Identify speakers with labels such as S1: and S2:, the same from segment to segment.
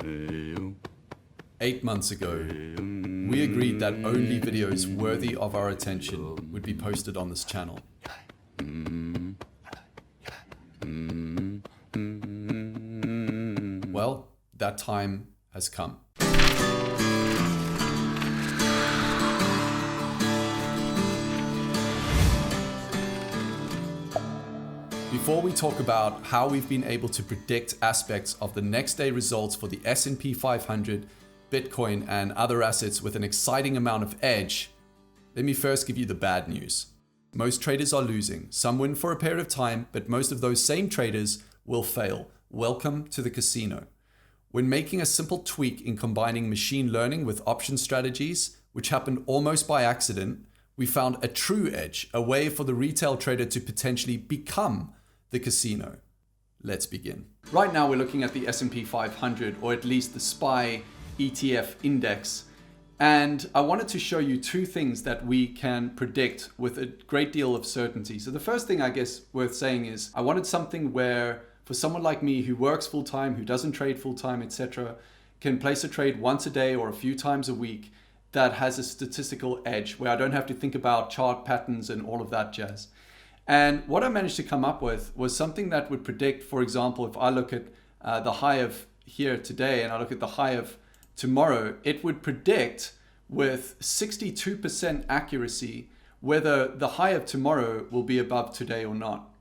S1: 8 months ago, we agreed that only videos worthy of our attention would be posted on this channel. Well, that time has come. Before we talk about how we've been able to predict aspects of the next day results for the S&P 500, Bitcoin, and other assets with an exciting amount of edge, let me first give you the bad news. Most traders are losing. Some win for a period of time, but most of those same traders will fail. Welcome to the casino. When making a simple tweak in combining machine learning with option strategies, which happened almost by accident, we found a true edge, a way for the retail trader to potentially become the casino. Let's begin. Right now we're looking at the S&P 500, or at least the SPY ETF index. And I wanted to show you two things that we can predict with a great deal of certainty. So the first thing I guess worth saying is I wanted something where for someone like me who works full-time, who doesn't trade full-time, etc., can place a trade once a day or a few times a week that has a statistical edge where I don't have to think about chart patterns and all of that jazz. And what I managed to come up with was something that would predict, for example, if I look at the high of here today and I look at the high of tomorrow, it would predict with 62% accuracy whether the high of tomorrow will be above today or not,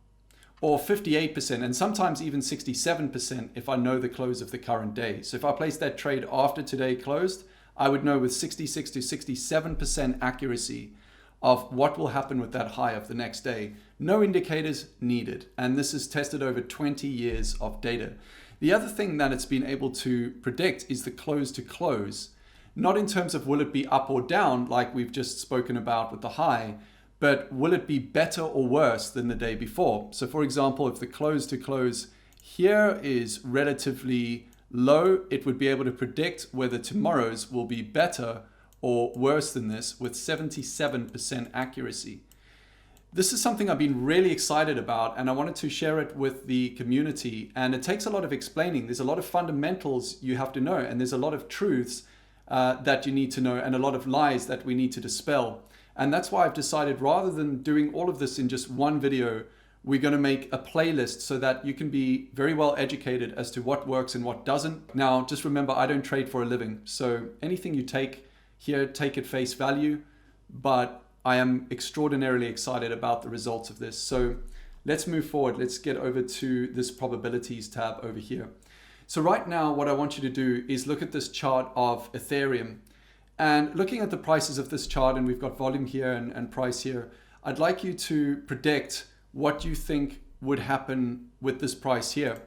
S1: or 58%, and sometimes even 67% if I know the close of the current day. So if I place that trade after today closed, I would know with 66 to 67% accuracy of what will happen with that high of the next day. No indicators needed. And this is tested over 20 years of data. The other thing that it's been able to predict is the close to close. Not in terms of will it be up or down like we've just spoken about with the high, but will it be better or worse than the day before? So for example, if the close to close here is relatively low, it would be able to predict whether tomorrow's will be better or worse than this with 77% accuracy. This is something I've been really excited about, and I wanted to share it with the community. And it takes a lot of explaining. There's a lot of fundamentals you have to know, and there's a lot of truths that you need to know, and a lot of lies that we need to dispel. And that's why I've decided, rather than doing all of this in just one video, we're going to make a playlist so that you can be very well educated as to what works and what doesn't. Now, just remember, I don't trade for a living. So anything you take here, take at face value, but I am extraordinarily excited about the results of this. So let's move forward. Let's get over to this probabilities tab over here. So right now, what I want you to do is look at this chart of Ethereum. And looking at the prices of this chart, and we've got volume here and price here, I'd like you to predict what you think would happen with this price here.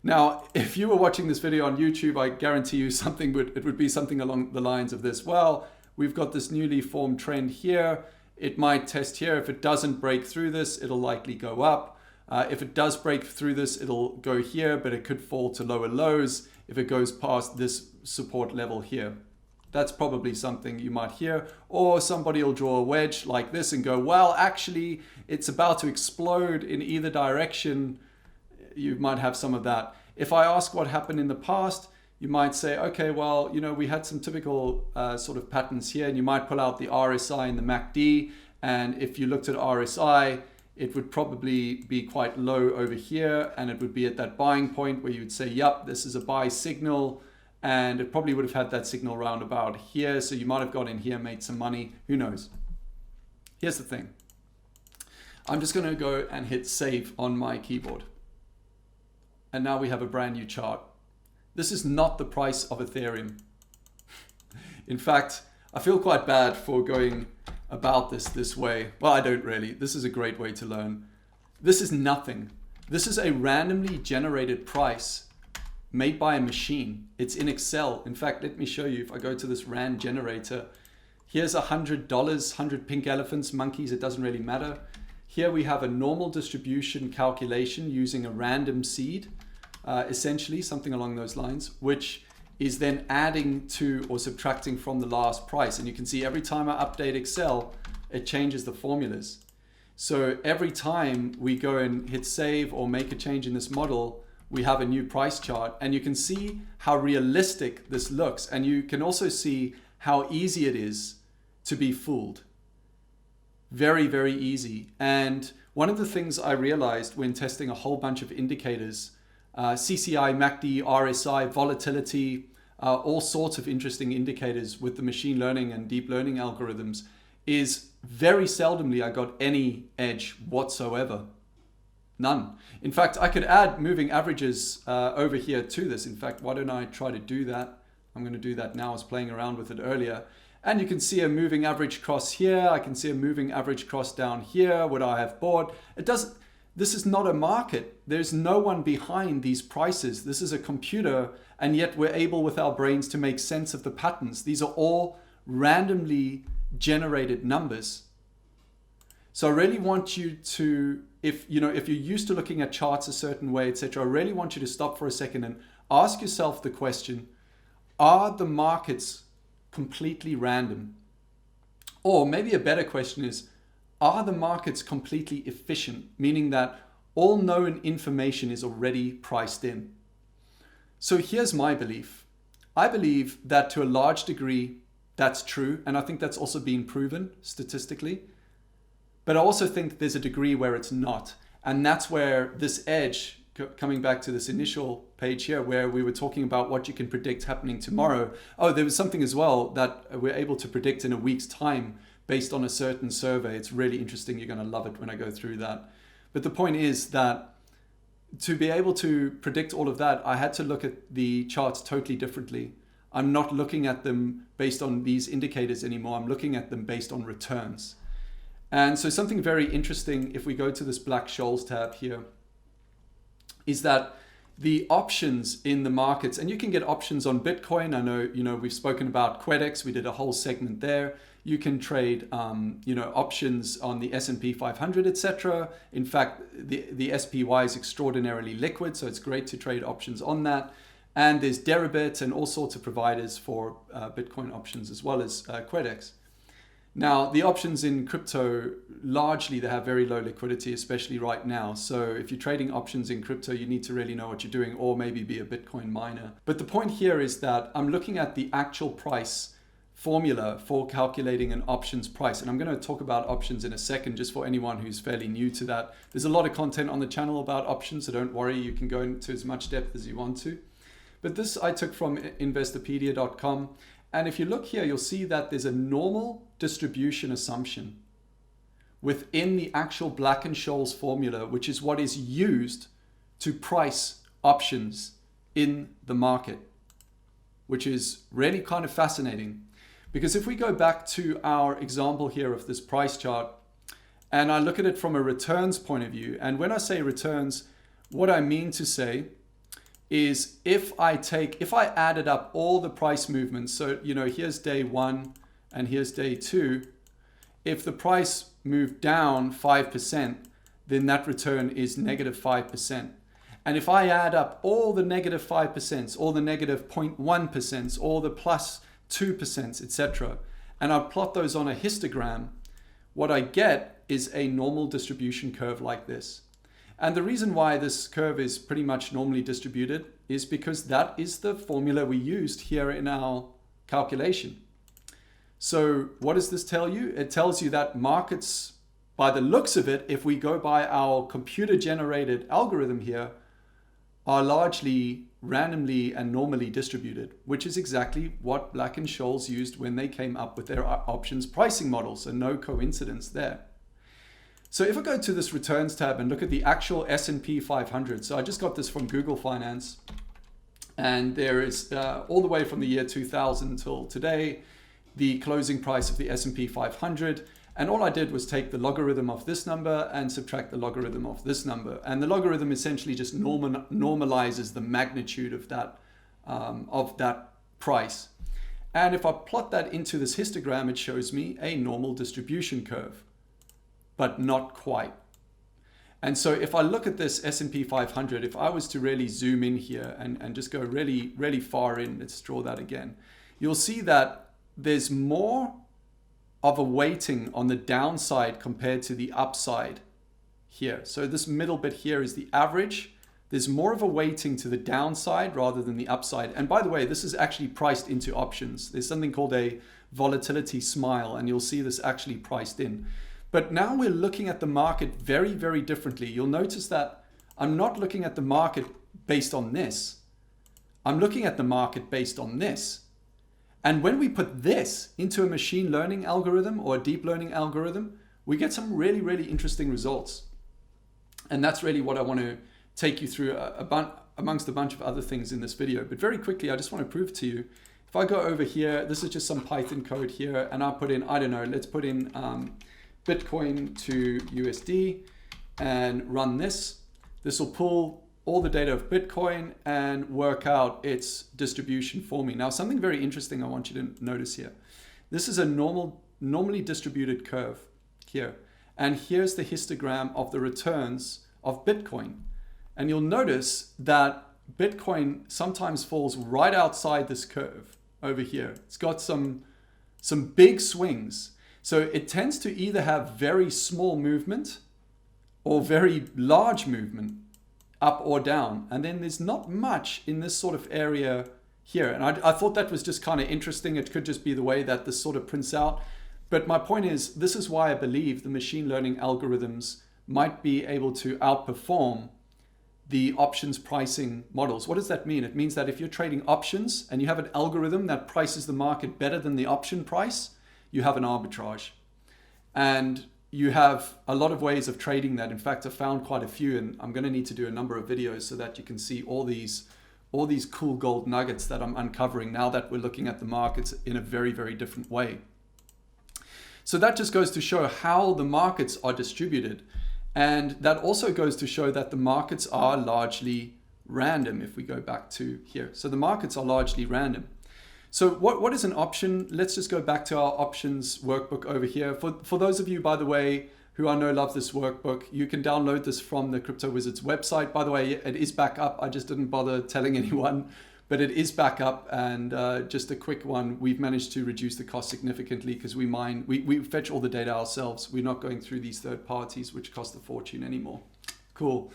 S1: Now, if you were watching this video on YouTube, I guarantee you it would be something along the lines of this. Well, we've got this newly formed trend here. It might test here. If it doesn't break through this, it'll likely go up. If it does break through this, it'll go here, but it could fall to lower lows if it goes past this support level here. That's probably something you might hear. Or somebody will draw a wedge like this and go, well, actually, it's about to explode in either direction. You might have some of that. If I ask what happened in the past, you might say, okay, well, we had some typical sort of patterns here, and you might pull out the RSI and the MACD. And if you looked at RSI, it would probably be quite low over here, and it would be at that buying point where you would say, yep, this is a buy signal. And it probably would have had that signal round about here. So you might have got in here, made some money. Who knows? Here's the thing. I'm just going to go and hit save on my keyboard. And now we have a brand new chart. This is not the price of Ethereum. In fact, I feel quite bad for going about this way. Well, I don't really. This is a great way to learn. This is nothing. This is a randomly generated price made by a machine. It's in Excel. In fact, let me show you. If I go to this rand generator, here's $100, 100 pink elephants, monkeys, it doesn't really matter. Here we have a normal distribution calculation using a random seed, essentially something along those lines, which is then adding to or subtracting from the last price. And you can see every time I update Excel, it changes the formulas. So every time we go and hit save or make a change in this model, we have a new price chart, and you can see how realistic this looks. And you can also see how easy it is to be fooled. Very, very easy. And one of the things I realized when testing a whole bunch of indicators, CCI, MACD, RSI, volatility, all sorts of interesting indicators with the machine learning and deep learning algorithms, is very seldomly I got any edge whatsoever. None. In fact, I could add moving averages over here to this. In fact, why don't I try to do that? I'm going to do that now. I was playing around with it earlier. And you can see a moving average cross here. I can see a moving average cross down here. What I have bought. This is not a market. There's no one behind these prices. This is a computer, and yet we're able with our brains to make sense of the patterns. These are all randomly generated numbers. So I really want you to, if you're used to looking at charts a certain way, etc., I really want you to stop for a second and ask yourself the question, are the markets completely random? Or maybe a better question is, are the markets completely efficient, meaning that all known information is already priced in? So here's my belief. I believe that to a large degree, that's true. And I think that's also been proven statistically. But I also think there's a degree where it's not. And that's where this edge, coming back to this initial page here, where we were talking about what you can predict happening tomorrow. Oh, there was something as well that we're able to predict in a week's time based on a certain survey. It's really interesting. You're going to love it when I go through that. But the point is that to be able to predict all of that, I had to look at the charts totally differently. I'm not looking at them based on these indicators anymore. I'm looking at them based on returns. And so something very interesting, if we go to this Black Scholes tab here, is that the options in the markets, and you can get options on Bitcoin. I know, we've spoken about QuedX. We did a whole segment there. You can trade, options on the S&P 500, etc. In fact, the SPY is extraordinarily liquid, so it's great to trade options on that. And there's Deribit and all sorts of providers for Bitcoin options as well as QuedX. Now, the options in crypto, largely they have very low liquidity, especially right now. So if you're trading options in crypto, you need to really know what you're doing, or maybe be a Bitcoin miner. But the point here is that I'm looking at the actual price formula for calculating an options price. And I'm going to talk about options in a second, just for anyone who's fairly new to that. There's a lot of content on the channel about options, so don't worry, you can go into as much depth as you want to. But this I took from investopedia.com. And if you look here, you'll see that there's a normal distribution assumption within the actual Black-Scholes formula, which is what is used to price options in the market, which is really kind of fascinating. Because if we go back to our example here of this price chart, and I look at it from a returns point of view, and when I say returns, what I mean to say is if I added up all the price movements, so here's day 1 and here's day 2, if the price moved down 5%, then that return is negative 5%. And if I add up all the negative 5%, all the negative 0.1%, all the plus 2%, etc., and I plot those on a histogram, what I get is a normal distribution curve like this. And the reason why this curve is pretty much normally distributed is because that is the formula we used here in our calculation. So what does this tell you? It tells you that markets, by the looks of it, if we go by our computer generated algorithm here, are largely randomly and normally distributed, which is exactly what Black-Scholes used when they came up with their options pricing model. So no coincidence there. So if I go to this returns tab and look at the actual S&P 500, so I just got this from Google Finance, and there is all the way from the year 2000 till today, the closing price of the S&P 500. And all I did was take the logarithm of this number and subtract the logarithm of this number. And the logarithm essentially just normalizes the magnitude of that price. And if I plot that into this histogram, it shows me a normal distribution curve, but not quite. And so if I look at this S&P 500, if I was to really zoom in here and just go really, really far in, let's draw that again, you'll see that there's more of a weighting on the downside compared to the upside here. So this middle bit here is the average there's more of a weighting to the downside rather than the upside. And by the way, this is actually priced into options. There's something called a volatility smile, and you'll see this actually priced in. But now we're looking at the market very, very differently. You'll notice that I'm not looking at the market based on this. I'm looking at the market based on this. And when we put this into a machine learning algorithm or a deep learning algorithm, we get some really, really interesting results. And that's really what I want to take you through amongst a bunch of other things in this video. But very quickly, I just want to prove to you, if I go over here, this is just some Python code here, and I put in, I don't know, let's put in Bitcoin to USD and run this. This will pull all the data of Bitcoin and work out its distribution for me. Now, something very interesting I want you to notice here. This is a normally distributed curve here. And here's the histogram of the returns of Bitcoin. And you'll notice that Bitcoin sometimes falls right outside this curve over here. It's got some big swings. So it tends to either have very small movement or very large movement, up or down. And then there's not much in this sort of area here. And I thought that was just kind of interesting. It could just be the way that this sort of prints out. But my point is, this is why I believe the machine learning algorithms might be able to outperform the options pricing models. What does that mean? It means that if you're trading options and you have an algorithm that prices the market better than the option price, you have an arbitrage. And you have a lot of ways of trading that. In fact, I found quite a few, and I'm going to need to do a number of videos so that you can see all these cool gold nuggets that I'm uncovering now that we're looking at the markets in a very, very different way. So that just goes to show how the markets are distributed. And that also goes to show that the markets are largely random if we go back to here. So the markets are largely random. So what is an option? Let's just go back to our options workbook over here. For those of you, by the way, who I know love this workbook, you can download this from the Crypto Wizards website. By the way, it is back up. I just didn't bother telling anyone, but it is back up. And just a quick one, we've managed to reduce the cost significantly because we fetch all the data ourselves. We're not going through these third parties, which cost a fortune anymore. Cool.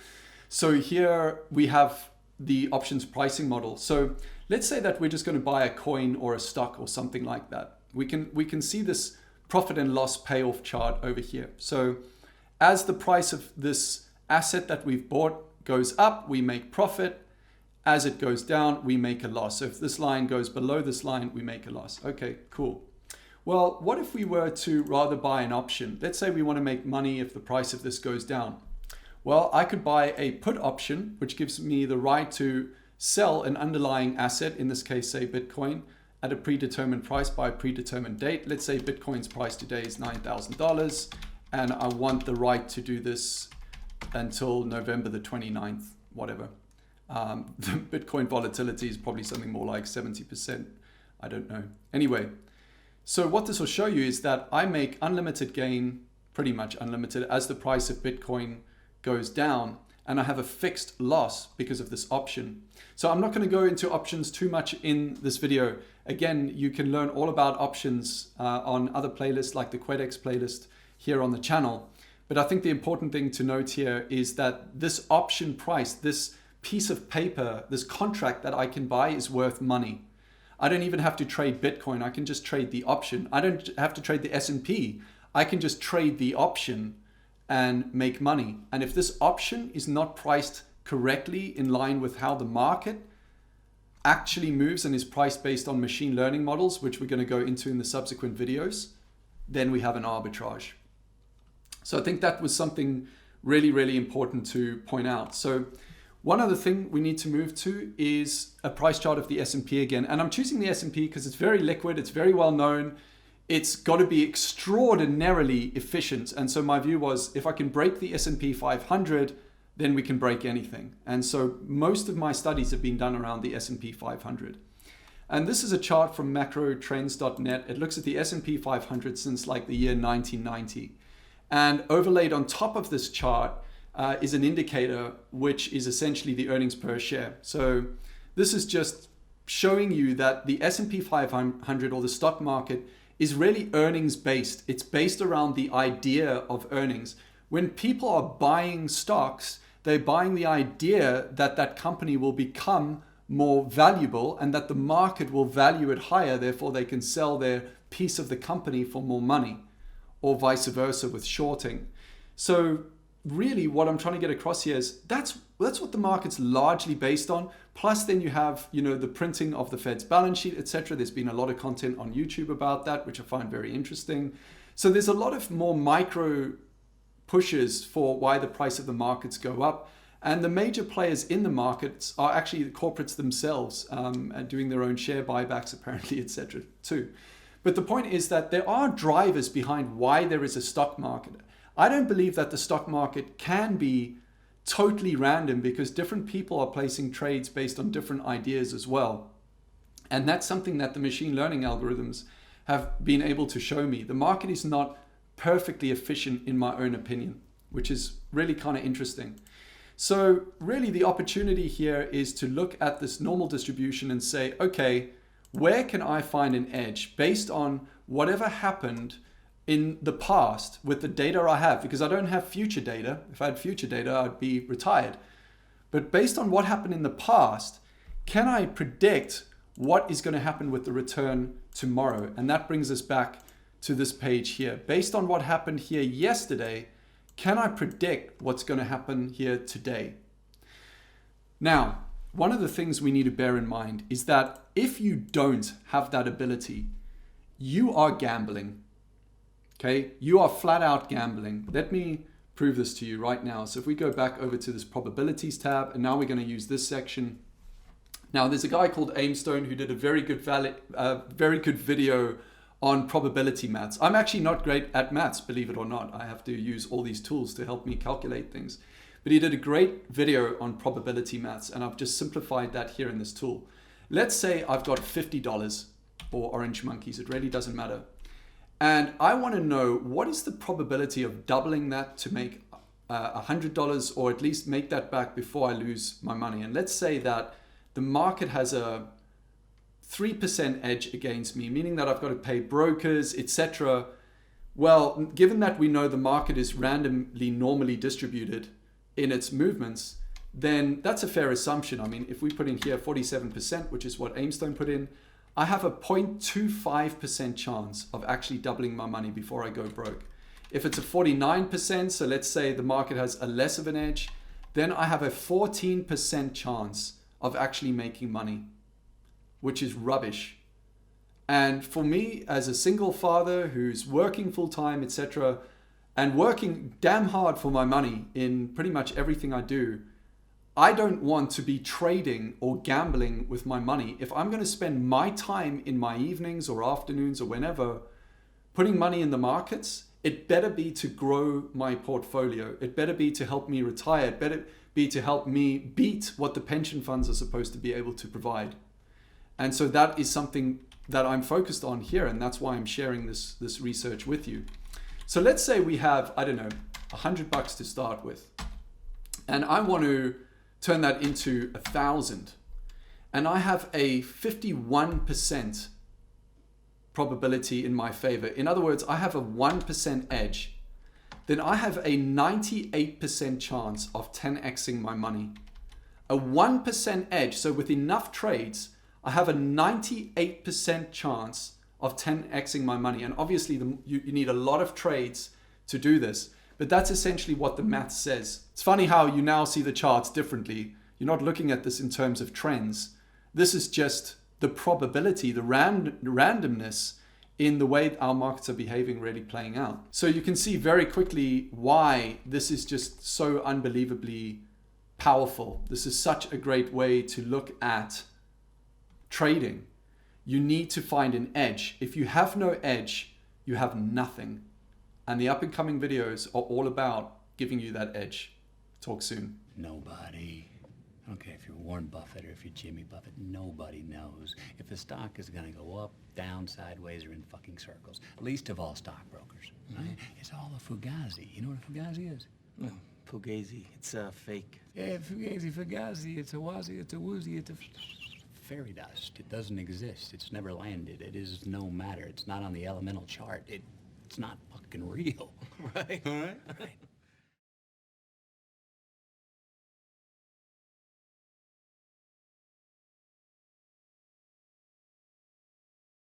S1: So here we have the options pricing model. So let's say that we're just going to buy a coin or a stock or something like that. We can see this profit and loss payoff chart over here. So as the price of this asset that we've bought goes up, we make profit. As it goes down, we make a loss. So if this line goes below this line, we make a loss. Okay, cool. Well, what if we were to rather buy an option? Let's say we want to make money if the price of this goes down. Well, I could buy a put option, which gives me the right to sell an underlying asset, in this case, say Bitcoin, at a predetermined price by a predetermined date. Let's say Bitcoin's price today is $9,000, and I want the right to do this until November the 29th, whatever. The Bitcoin volatility is probably something more like 70%. I don't know. Anyway, so what this will show you is that I make unlimited gain, pretty much unlimited, as the price of Bitcoin goes down, and I have a fixed loss because of this option. So I'm not going to go into options too much in this video. Again, you can learn all about options on other playlists like the QuedX playlist here on the channel. But I think the important thing to note here is that this option price, this piece of paper, this contract that I can buy is worth money. I don't even have to trade Bitcoin. I can just trade the option. I don't have to trade the S&P. I can just trade the option and make money. And if this option is not priced correctly in line with how the market actually moves and is priced based on machine learning models, which we're going to go into in the subsequent videos, then we have an arbitrage. So I think that was something really, really important to point out. So one other thing we need to move to is a price chart of the S&P again. And I'm choosing the S&P because it's very liquid, it's very well known. It's got to be extraordinarily efficient. And so my view was, if I can break the S&P 500, then we can break anything. And so most of my studies have been done around the S&P 500. And this is a chart from macrotrends.net. It looks at the S&P 500 since like the year 1990. And overlaid on top of this chart is an indicator, which is essentially the earnings per share. So this is just showing you that the S&P 500 or the stock market is really earnings based. It's based around the idea of earnings. When people are buying stocks, They're buying the idea that that company will become more valuable and that the market will value it higher. Therefore, they can sell their piece of the company for more money, or vice versa with shorting. So really what I'm trying to get across here is that's what the market's largely based on. Plus then you have, the printing of the Fed's balance sheet, etc. There's been a lot of content on YouTube about that, which I find very interesting. So there's a lot of more micro pushes for why the price of the markets go up. And the major players in the markets are actually the corporates themselves, and doing their own share buybacks apparently, etc. too. But the point is that there are drivers behind why there is a stock market. I don't believe that the stock market can be totally random, because different people are placing trades based on different ideas as well. And that's something that the machine learning algorithms have been able to show me. The market is not perfectly efficient in my own opinion, which is really kind of interesting. So really the opportunity here is to look at this normal distribution and say, okay, where can I find an edge based on whatever happened in the past with the data I have? Because I don't have future data. If I had future data, I'd be retired. But based on what happened in the past, can I predict what is going to happen with the return tomorrow? And that brings us back to this page here. Based on what happened here yesterday, can I predict what's going to happen here today? Now, one of the things we need to bear in mind is that if you don't have that ability, you are gambling. Okay, you are flat out gambling. Let me prove this to you right now. So if we go back over to this probabilities tab, and now we're going to use this section. Now there's a guy called Aimstone who did a very good video on probability maths. I'm actually not great at maths, believe it or not. I have to use all these tools to help me calculate things. But he did a great video on probability maths, and I've just simplified that here in this tool. Let's say I've got $50 or orange monkeys. It really doesn't matter. And I want to know what is the probability of doubling that to make $100, or at least make that back before I lose my money. And let's say that the market has a 3% edge against me, meaning that I've got to pay brokers, etc. Well, given that we know the market is randomly normally distributed in its movements, then that's a fair assumption. I mean, if we put in here 47%, which is what Aimstone put in, I have a 0.25% chance of actually doubling my money before I go broke. If it's a 49%, so let's say the market has a less of an edge, then I have a 14% chance of actually making money, which is rubbish. And for me, as a single father who's working full-time, etc., and working damn hard for my money in pretty much everything I do, I don't want to be trading or gambling with my money. If I'm going to spend my time in my evenings or afternoons or whenever putting money in the markets, it better be to grow my portfolio. It better be to help me retire. It better be to help me beat what the pension funds are supposed to be able to provide. And so that is something that I'm focused on here, and that's why I'm sharing this research with you. So let's say we have, I don't know, $100 to start with, and I want to turn that into 1,000, and I have a 51% probability in my favor. In other words, I have a 1% edge. Then I have a 98% chance of 10xing my money. A 1% edge, so with enough trades, I have a 98% chance of 10xing my money. And obviously you need a lot of trades to do this, but that's essentially what the math says. It's funny how you now see the charts differently. You're not looking at this in terms of trends. This is just the probability, the randomness in the way our markets are behaving really playing out. So you can see very quickly why this is just so unbelievably powerful. This is such a great way to look at trading. You need to find an edge. If you have no edge, you have nothing. And the up and coming videos are all about giving you that edge. Talk soon.
S2: Nobody. I don't care if you're Warren Buffett or if you're Jimmy Buffett, nobody knows if a stock is going to go up, down, sideways, or in fucking circles. Least of all stockbrokers. Right? It's all a fugazi. You know what a fugazi is?
S3: No, fugazi. It's fake.
S2: Yeah, fugazi. It's a wazi, it's a woozy, it's a fairy dust. It doesn't exist. It's never landed. It is no matter. It's not on the elemental chart. It's not fucking real.
S3: Right.
S2: All right?